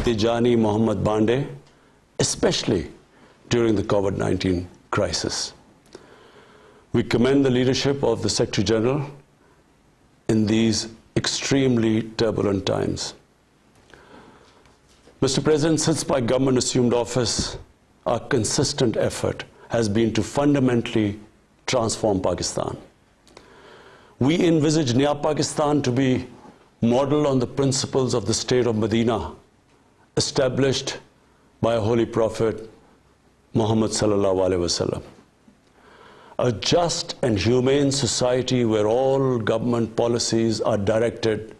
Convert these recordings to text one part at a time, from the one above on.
Tijani Mohammad Bande, especially during the COVID-19 crisis. We commend the leadership of the Secretary General in these extremely turbulent times. Mr. President, since my government assumed office, our consistent effort has been to fundamentally transform Pakistan. We envisage Naya Pakistan to be modeled on the principles of the state of Medina, established by a holy prophet, Muhammad sallallahu alaihi wasallam. A just and humane society where all government policies are directed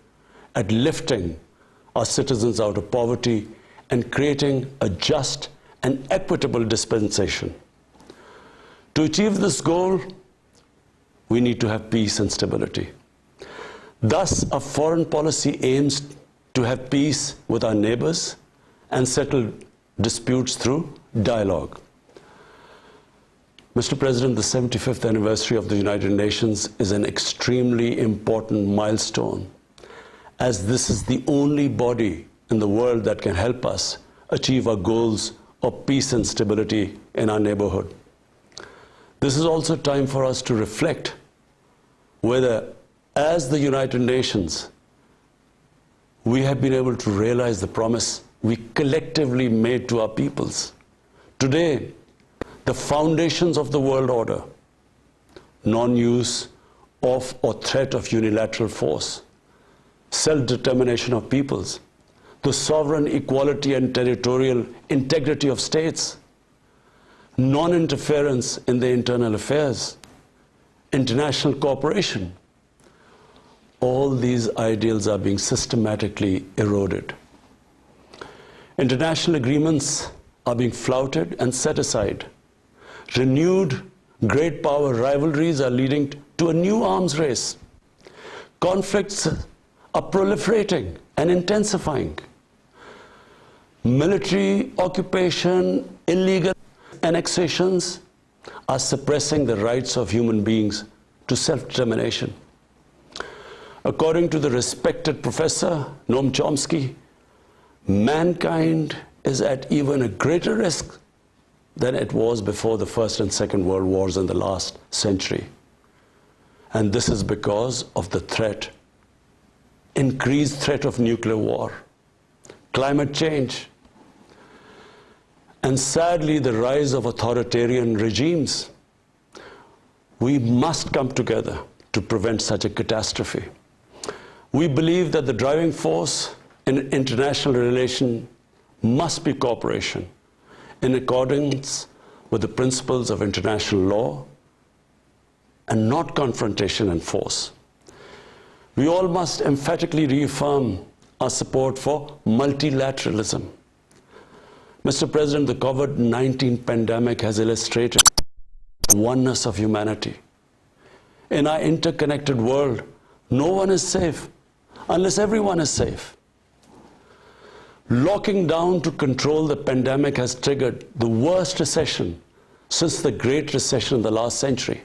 at lifting our citizens out of poverty and creating a just and equitable dispensation. To achieve this goal, we need to have peace and stability. Thus, our foreign policy aims to have peace with our neighbors and settle disputes through dialogue. Mr. President, the 75th anniversary of the United Nations is an extremely important milestone, as this is the only body in the world that can help us achieve our goals of peace and stability in our neighborhood. This is also time for us to reflect whether, as the United Nations, we have been able to realize the promise we collectively made to our peoples. Today, the foundations of the world order, non-use of or threat of unilateral force, self-determination of peoples, the sovereign equality and territorial integrity of states, non-interference in their internal affairs, international cooperation, all these ideals are being systematically eroded. International agreements are being flouted and set aside. Renewed great power rivalries are leading to a new arms race. Conflicts are proliferating and intensifying. Military occupation, illegal annexations are suppressing the rights of human beings to self-determination. According to the respected professor Noam Chomsky, mankind is at even a greater risk than it was before the First and Second World Wars in the last century. And this is because of the threat, increased threat of nuclear war, climate change, and sadly the rise of authoritarian regimes. We must come together to prevent such a catastrophe. We believe that the driving force in international relations must be cooperation, in accordance with the principles of international law, and not confrontation and force. We all must emphatically reaffirm our support for multilateralism. Mr. President, the COVID-19 pandemic has illustrated the oneness of humanity. In our interconnected world, no one is safe unless everyone is safe. Locking down to control the pandemic has triggered the worst recession since the Great Recession in the last century.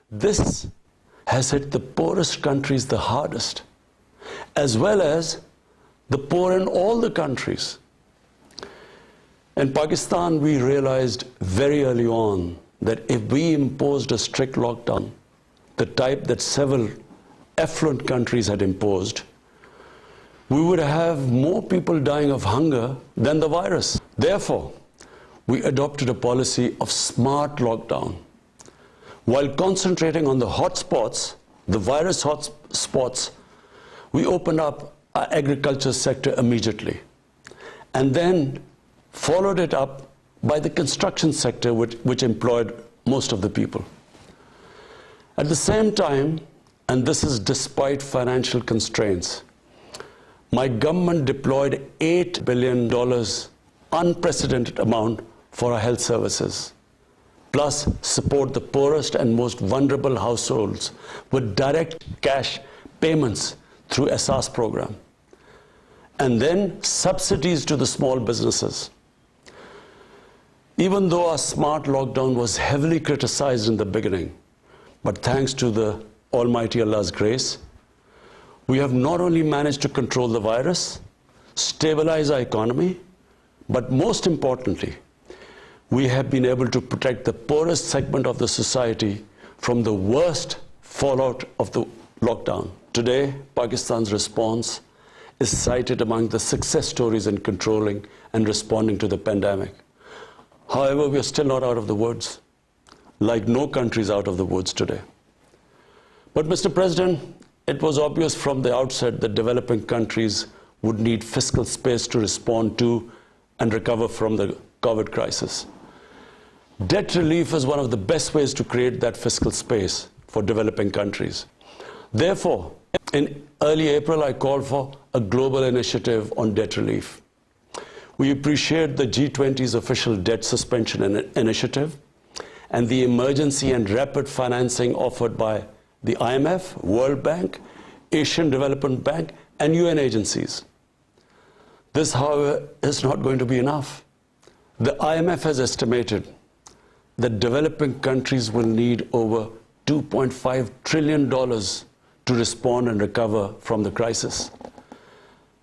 This has hit the poorest countries the hardest, as well as the poor in all the countries. In Pakistan, we realized very early on that if we imposed a strict lockdown, the type that several affluent countries had imposed, we would have more people dying of hunger than the virus. Therefore, we adopted a policy of smart lockdown. While concentrating on the hotspots, the virus hotspots, we opened up our agriculture sector immediately, and then followed it up by the construction sector, which employed most of the people. At the same time, and this is despite financial constraints, my government deployed $8 billion, unprecedented amount, for our health services, plus support the poorest and most vulnerable households with direct cash payments through SARS program, and then subsidies to the small businesses. Even though our smart lockdown was heavily criticized in the beginning, but thanks to the Almighty Allah's grace, we have not only managed to control the virus, stabilize our economy, but most importantly, we have been able to protect the poorest segment of the society from the worst fallout of the lockdown. Today, Pakistan's response is cited among the success stories in controlling and responding to the pandemic. However, we are still not out of the woods, like no country is out of the woods today. But Mr. President, it was obvious from the outset that developing countries would need fiscal space to respond to and recover from the COVID crisis. Debt relief is one of the best ways to create that fiscal space for developing countries. Therefore, in early April, I called for a global initiative on debt relief. We appreciate the G20's official debt suspension initiative and the emergency and rapid financing offered by the IMF, World Bank, Asian Development Bank, and UN agencies. This, however, is not going to be enough. The IMF has estimated that developing countries will need over $2.5 trillion to respond and recover from the crisis.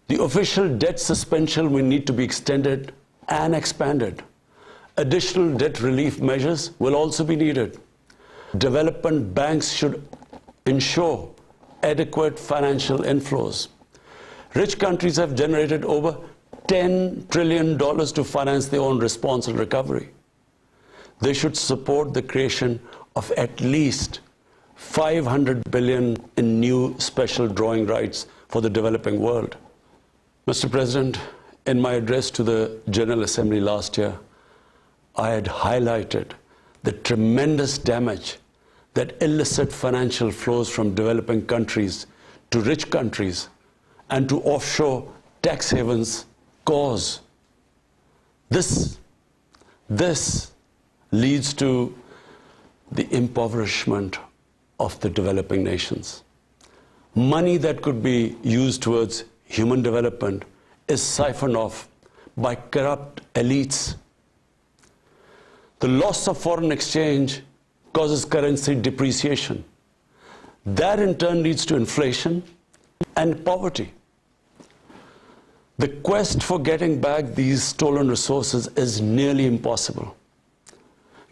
The official debt suspension will need to be extended and expanded. Additional debt relief measures will also be needed. Development banks should ensure adequate financial inflows. Rich countries have generated over $10 trillion to finance their own response and recovery. They should support the creation of at least $500 billion in new special drawing rights for the developing world. Mr. President, in my address to the General Assembly last year, I had highlighted the tremendous damage that illicit financial flows from developing countries to rich countries and to offshore tax havens cause. This leads to the impoverishment of the developing nations. Money that could be used towards human development is siphoned off by corrupt elites. The loss of foreign exchange causes currency depreciation. That in turn leads to inflation and poverty. The quest for getting back these stolen resources is nearly impossible,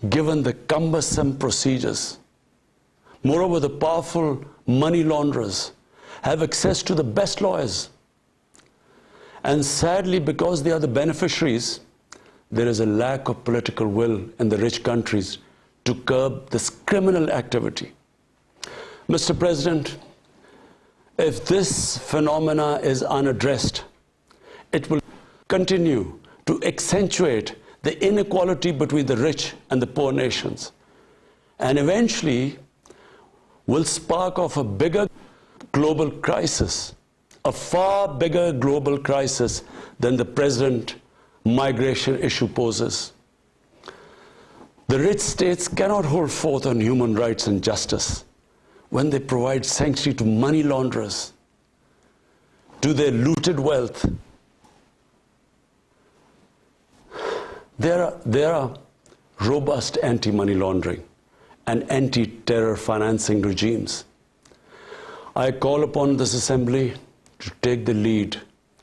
given the cumbersome procedures. Moreover, the powerful money launderers have access to the best lawyers. And sadly, because they are the beneficiaries, there is a lack of political will in the rich countries to curb this criminal activity. Mr. President, if this phenomena is unaddressed, it will continue to accentuate the inequality between the rich and the poor nations, and eventually will spark off a bigger global crisis, a far bigger global crisis than the present migration issue poses. The rich states cannot hold forth on human rights and justice when they provide sanctuary to money launderers, to their looted wealth. There are robust anti-money laundering and anti-terror financing regimes. I call upon this Assembly to take the lead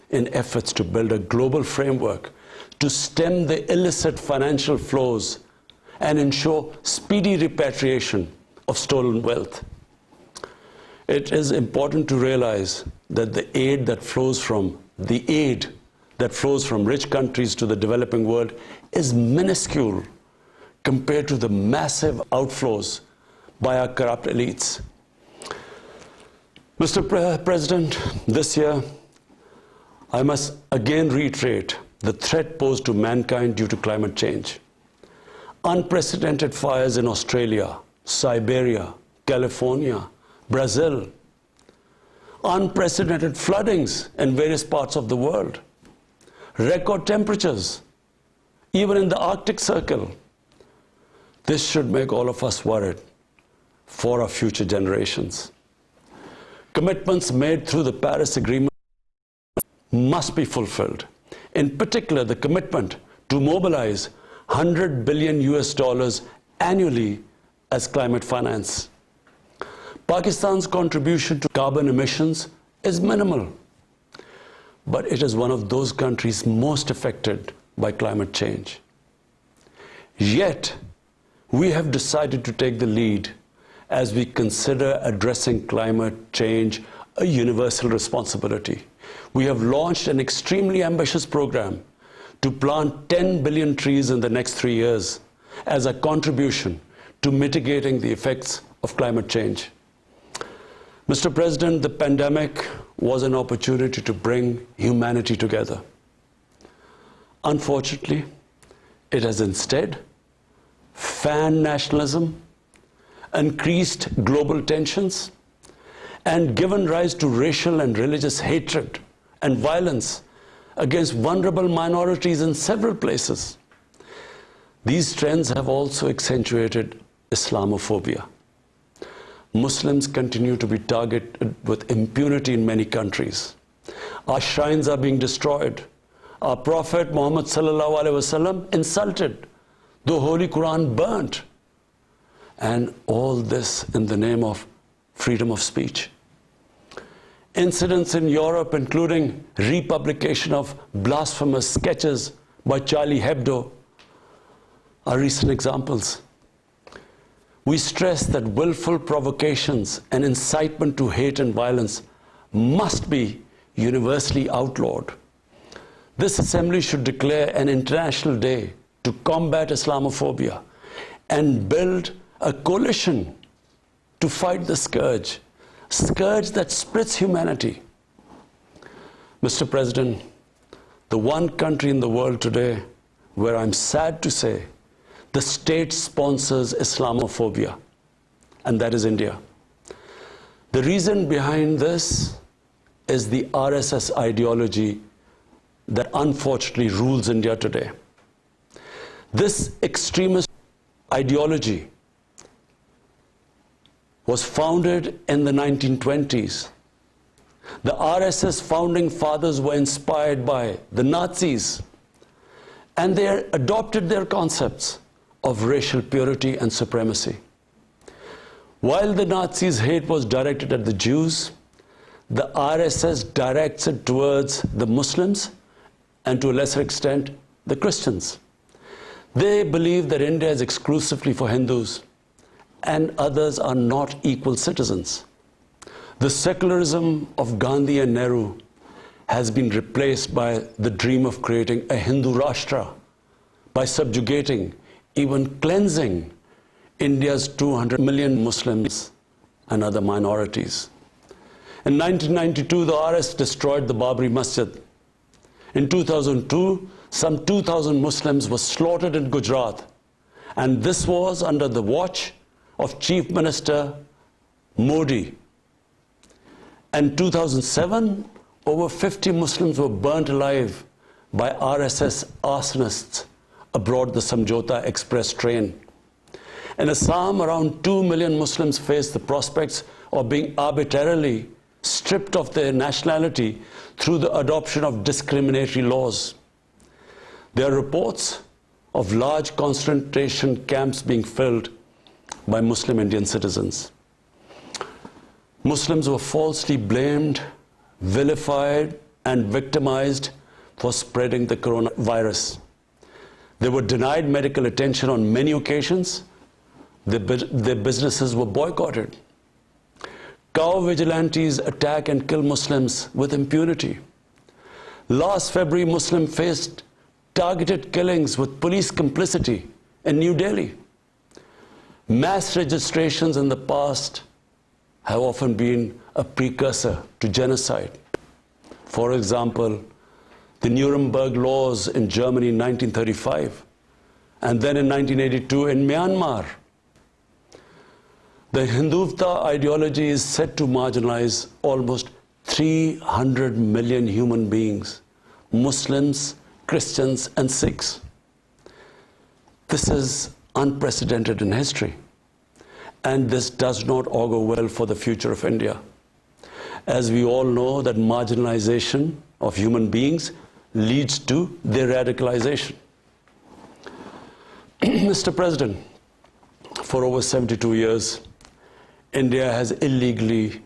in efforts to build a global framework to stem the illicit financial flows and ensure speedy repatriation of stolen wealth. It is important to realize that the aid that flows from rich countries to the developing world is minuscule compared to the massive outflows by our corrupt elites. Mr. President, this year, I must again reiterate the threat posed to mankind due to climate change. Unprecedented fires in Australia, Siberia, California, Brazil. Unprecedented floodings in various parts of the world. Record temperatures, even in the Arctic Circle. This should make all of us worried for our future generations. Commitments made through the Paris Agreement must be fulfilled. In particular, the commitment to mobilize $100 billion annually as climate finance. Pakistan's contribution to carbon emissions is minimal, but it is one of those countries most affected by climate change. Yet, we have decided to take the lead as we consider addressing climate change a universal responsibility. We have launched an extremely ambitious program to plant 10 billion trees in the next 3 years as a contribution to mitigating the effects of climate change. Mr. President, the pandemic was an opportunity to bring humanity together. Unfortunately, it has instead fanned nationalism, increased global tensions, and given rise to racial and religious hatred and violence against vulnerable minorities in several places. These trends have also accentuated Islamophobia. Muslims continue to be targeted with impunity in many countries. Our shrines are being destroyed. Our Prophet Muhammad sallallahu alaihi wasallam insulted. The Holy Quran burnt. And all this in the name of freedom of speech. Incidents in Europe, including republication of blasphemous sketches by Charlie Hebdo, are recent examples. We stress that willful provocations and incitement to hate and violence must be universally outlawed. This assembly should declare an international day to combat Islamophobia and build a coalition to fight the scourge that splits humanity. Mr. President, the one country in the world today where I'm sad to say the state sponsors Islamophobia, and that is India. The reason behind this is the RSS ideology that unfortunately rules India today. This extremist ideology was founded in the 1920s. The RSS founding fathers were inspired by the Nazis, and they adopted their concepts of racial purity and supremacy. While the Nazis' hate was directed at the Jews, the RSS directs it towards the Muslims and to a lesser extent, the Christians. They believe that India is exclusively for Hindus and others are not equal citizens. The secularism of Gandhi and Nehru has been replaced by the dream of creating a Hindu Rashtra by subjugating, even cleansing India's 200 million Muslims and other minorities. In 1992, the RS destroyed the Babri Masjid. In 2002, some 2,000 Muslims were slaughtered in Gujarat, and this was under the watch of Chief Minister Modi. In 2007, over 50 Muslims were burnt alive by RSS arsonists aboard the Samjhota Express train. In Assam, around 2 million Muslims face the prospects of being arbitrarily stripped of their nationality through the adoption of discriminatory laws. There are reports of large concentration camps being filled by Muslim Indian citizens. Muslims were falsely blamed, vilified, and victimized for spreading the coronavirus. They were denied medical attention on many occasions. Their businesses were boycotted. Cow vigilantes attack and kill Muslims with impunity. Last February, Muslims faced targeted killings with police complicity in New Delhi. Mass registrations in the past have often been a precursor to genocide. For example, the Nuremberg laws in Germany in 1935, and then in 1982 in Myanmar. The Hindutva ideology is set to marginalize almost 300 million human beings, Muslims, Christians, and Sikhs. This is unprecedented in history, and this does not augur well for the future of India. As we all know, that marginalization of human beings leads to their radicalization. Mr. President, for over 72 years, India has illegally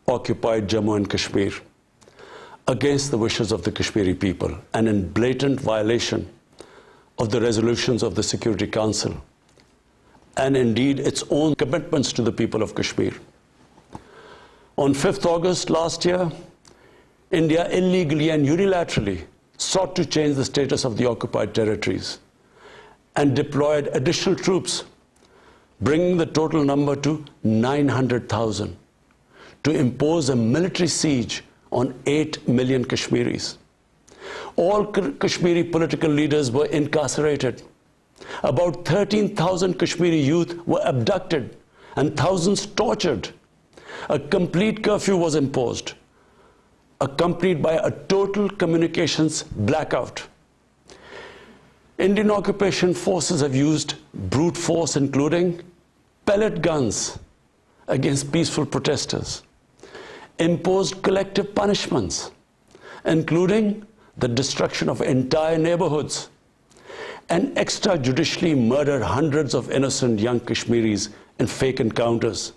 occupied Jammu and Kashmir, against the wishes of the Kashmiri people and in blatant violation of the resolutions of the Security Council and indeed its own commitments to the people of Kashmir. On 5th August last year, India illegally and unilaterally sought to change the status of the occupied territories and deployed additional troops, bringing the total number to 900,000, to impose a military siege on 8 million Kashmiris. All Kashmiri political leaders were incarcerated. About 13,000 Kashmiri youth were abducted and thousands tortured. A complete curfew was imposed, accompanied by a total communications blackout. Indian occupation forces have used brute force, including pellet guns against peaceful protesters, imposed collective punishments, including the destruction of entire neighborhoods, and extrajudicially murdered hundreds of innocent young Kashmiris in fake encounters,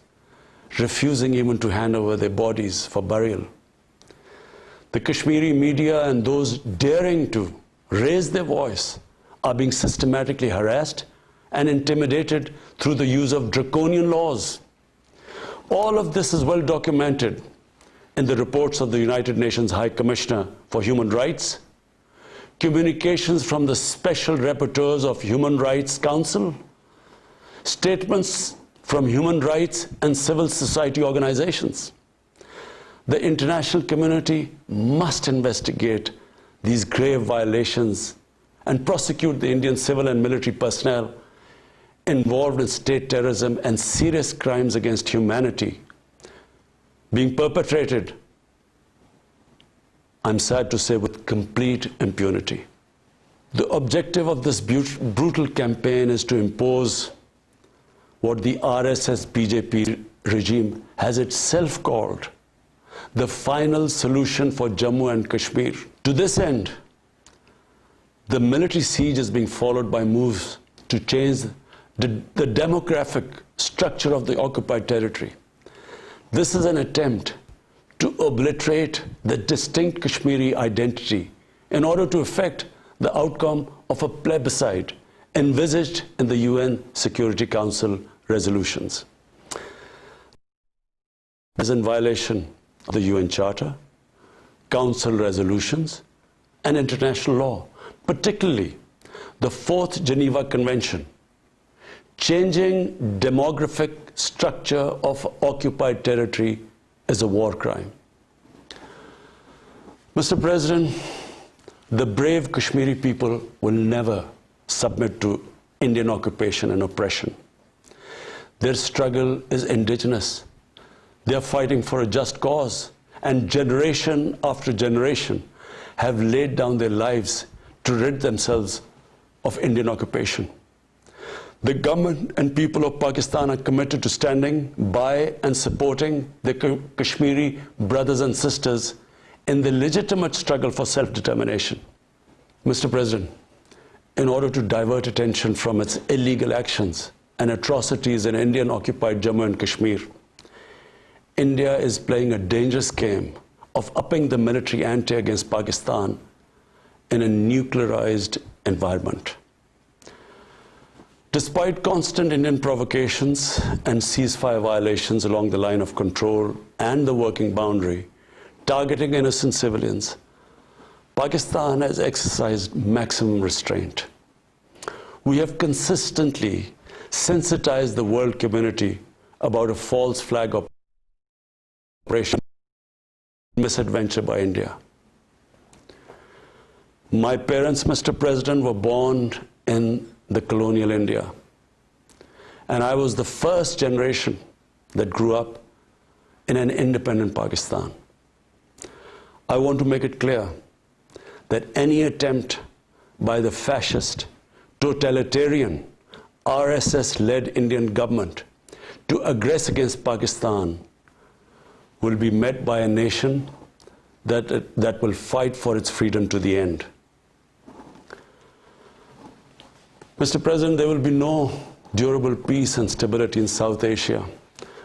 refusing even to hand over their bodies for burial. The Kashmiri media and those daring to raise their voice are being systematically harassed and intimidated through the use of draconian laws. All of this is well documented in the reports of the United Nations High Commissioner for Human Rights, communications from the Special Rapporteurs of Human Rights Council, statements from human rights and civil society organizations. The international community must investigate these grave violations and prosecute the Indian civil and military personnel involved in state terrorism and serious crimes against humanity being perpetrated, I'm sad to say, with complete impunity. The objective of this brutal campaign is to impose what the RSS-BJP regime has itself called the final solution for Jammu and Kashmir. To this end, the military siege is being followed by moves to change the demographic structure of the occupied territory. This is an attempt to obliterate the distinct Kashmiri identity in order to effect the outcome of a plebiscite envisaged in the UN Security Council resolutions. This is in violation of the UN Charter, Council resolutions, and international law, particularly the 4th Geneva Convention. Changing demographic structure of occupied territory is a war crime. Mr. President, the brave Kashmiri people will never submit to Indian occupation and oppression. Their struggle is indigenous. They are fighting for a just cause, and generation after generation have laid down their lives to rid themselves of Indian occupation. The government and people of Pakistan are committed to standing by and supporting their Kashmiri brothers and sisters in the legitimate struggle for self-determination. Mr. President, in order to divert attention from its illegal actions and atrocities in Indian-occupied Jammu and Kashmir, India is playing a dangerous game of upping the military ante against Pakistan in a nuclearized environment. Despite constant Indian provocations and ceasefire violations along the line of control and the working boundary, targeting innocent civilians, Pakistan has exercised maximum restraint. We have consistently sensitized the world community about a false flag operation, misadventure by India. My parents, Mr. President, were born in the colonial India, and I was the first generation that grew up in an independent Pakistan. I want to make it clear that any attempt by the fascist, totalitarian, RSS-led Indian government to aggress against Pakistan will be met by a nation that will fight for its freedom to the end. Mr. President, there will be no durable peace and stability in South Asia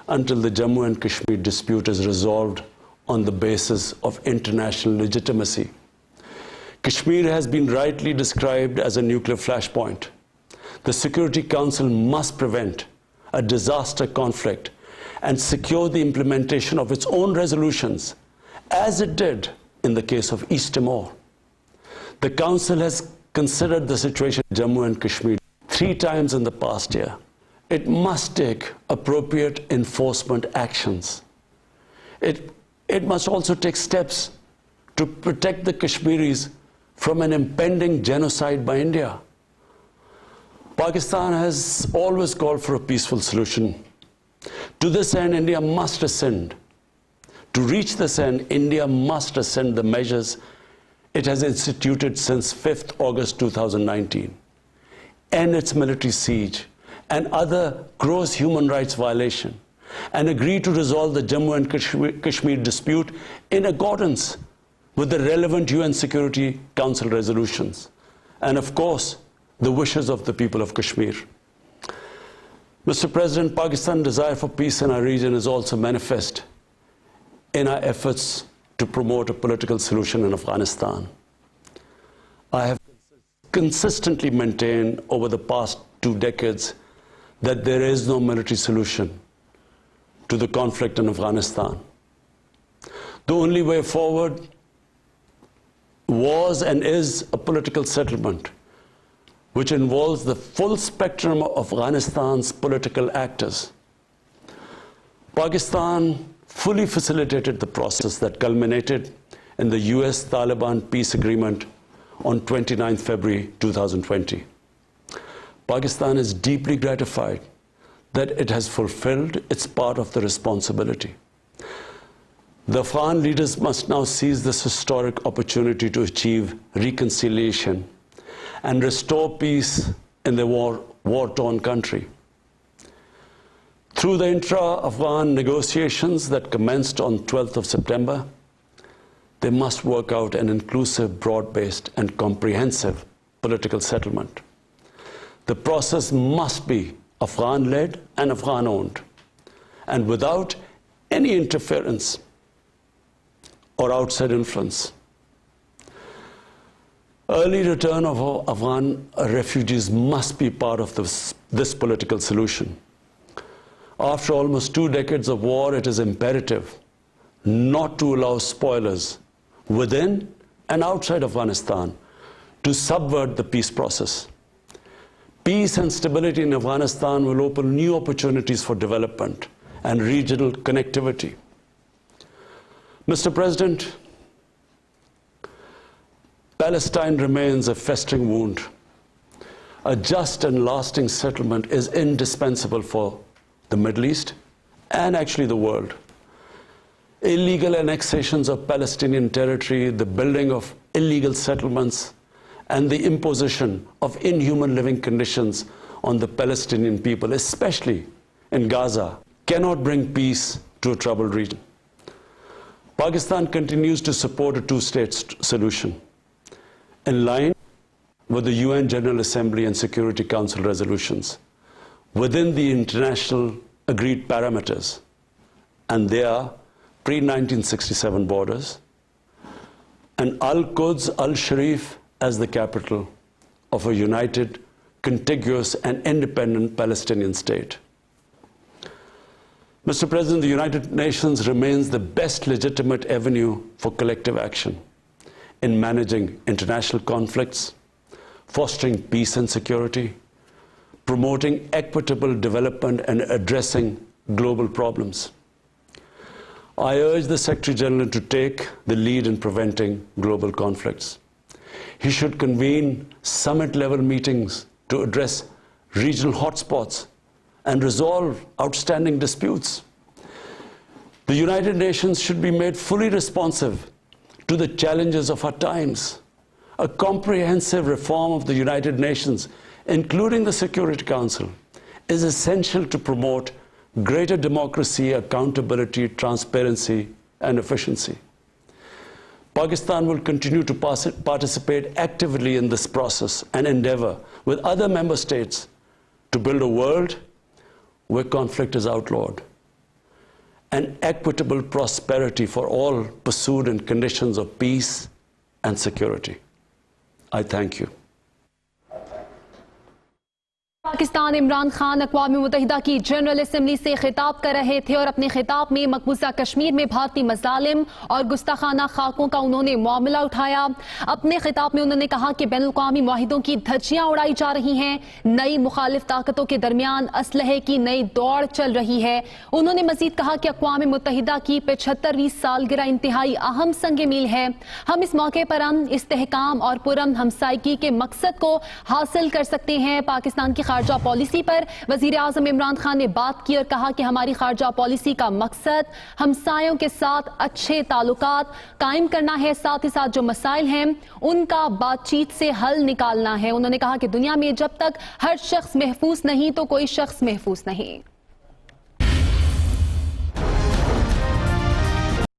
until the Jammu and Kashmir dispute is resolved on the basis of international legitimacy. Kashmir has been rightly described as a nuclear flashpoint. The Security Council must prevent a disaster conflict and secure the implementation of its own resolutions, as it did in the case of East Timor. The Council has considered the situation in Jammu and Kashmir 3 times in the past year. It must take appropriate enforcement actions. It must also take steps to protect the Kashmiris from an impending genocide by India. Pakistan has always called for a peaceful solution. To this end, India must rescind. To reach this end, India must rescind the measures it has instituted since 5th August 2019, end its military siege and other gross human rights violation, and agree to resolve the Jammu and Kashmir dispute in accordance with the relevant UN Security Council resolutions, and of course, the wishes of the people of Kashmir. Mr. President, Pakistan's desire for peace in our region is also manifest in our efforts to promote a political solution in Afghanistan. I have consistently maintained over the past 2 decades that there is no military solution to the conflict in Afghanistan. The only way forward was and is a political settlement which involves the full spectrum of Afghanistan's political actors. Pakistan fully facilitated the process that culminated in the US-Taliban peace agreement on 29 February 2020. Pakistan is deeply gratified that it has fulfilled its part of the responsibility. The Afghan leaders must now seize this historic opportunity to achieve reconciliation and restore peace in the war-torn country. Through the intra-Afghan negotiations that commenced on 12th of September, they must work out an inclusive, broad-based and comprehensive political settlement. The process must be Afghan-led and Afghan-owned, and without any interference or outside influence. Early return of Afghan refugees must be part of this political solution. After almost 2 decades of war, it is imperative not to allow spoilers within and outside Afghanistan to subvert the peace process. Peace and stability in Afghanistan will open new opportunities for development and regional connectivity. Mr. President, Palestine remains a festering wound. A just and lasting settlement is indispensable for the Middle East and actually the world. Illegal annexations of Palestinian territory, the building of illegal settlements, and the imposition of inhuman living conditions on the Palestinian people, especially in Gaza, cannot bring peace to a troubled region. Pakistan continues to support a 2-state solution, in line with the UN General Assembly and Security Council resolutions, within the international agreed parameters, and they are pre-1967 borders, and Al-Quds, Al-Sharif as the capital of a united, contiguous and independent Palestinian state. Mr. President, the United Nations remains the best legitimate avenue for collective action in managing international conflicts, fostering peace and security, promoting equitable development and addressing global problems. I urge the Secretary General to take the lead in preventing global conflicts. He should convene summit-level meetings to address regional hotspots and resolve outstanding disputes. The United Nations should be made fully responsive to the challenges of our times. A comprehensive reform of the United Nations, including the Security Council, is essential to promote greater democracy, accountability, transparency, and efficiency. Pakistan will continue to participate actively in this process and endeavor with other member states to build a world where conflict is outlawed and equitable prosperity for all pursued in conditions of peace and security. I thank you. Pakistan Imran Khan अक़वाम मुत्तहिदा की general assembly से खिताब कर रहे थे और अपने खिताब में मकबूजा कश्मीर में भारतीय मज़ालिम और गुस्ताखाना खाकों का उन्होंने मामला उठाया। अपने खिताब में उन्होंने कहा कि बैनुल-अक़वामी मुआहिदों की धज्जियां उड़ाई जा रही हैं, नई मुखालिफ ताकतों के दरमियान असलहे की नई दौड़ चल रही है। उन्होंने मजीद कहा कि अक़वाम मुत्तहिदा की 75वीं सालगिरह इंतहाई अहम संग मील है। हम इस मौके पर अमन, इस्तेहकाम और पुरअमन हमसायगी के मकसद को हासिल कर सकते हैं। पाकिस्तान की खारजा पॉलिसी पर वजीर आजम इमरान खान ने बात की और कहा कि हमारी खारजा पॉलिसी का मकसद हमसायों के साथ अच्छे ताल्लुकात कायम करना है, साथ ही साथ जो मसाइल हैं उनका बातचीत से हल निकालना है। उन्होंने कहा कि दुनिया में जब तक हर शख्स महफूज नहीं तो कोई शख्स महफूज नहीं।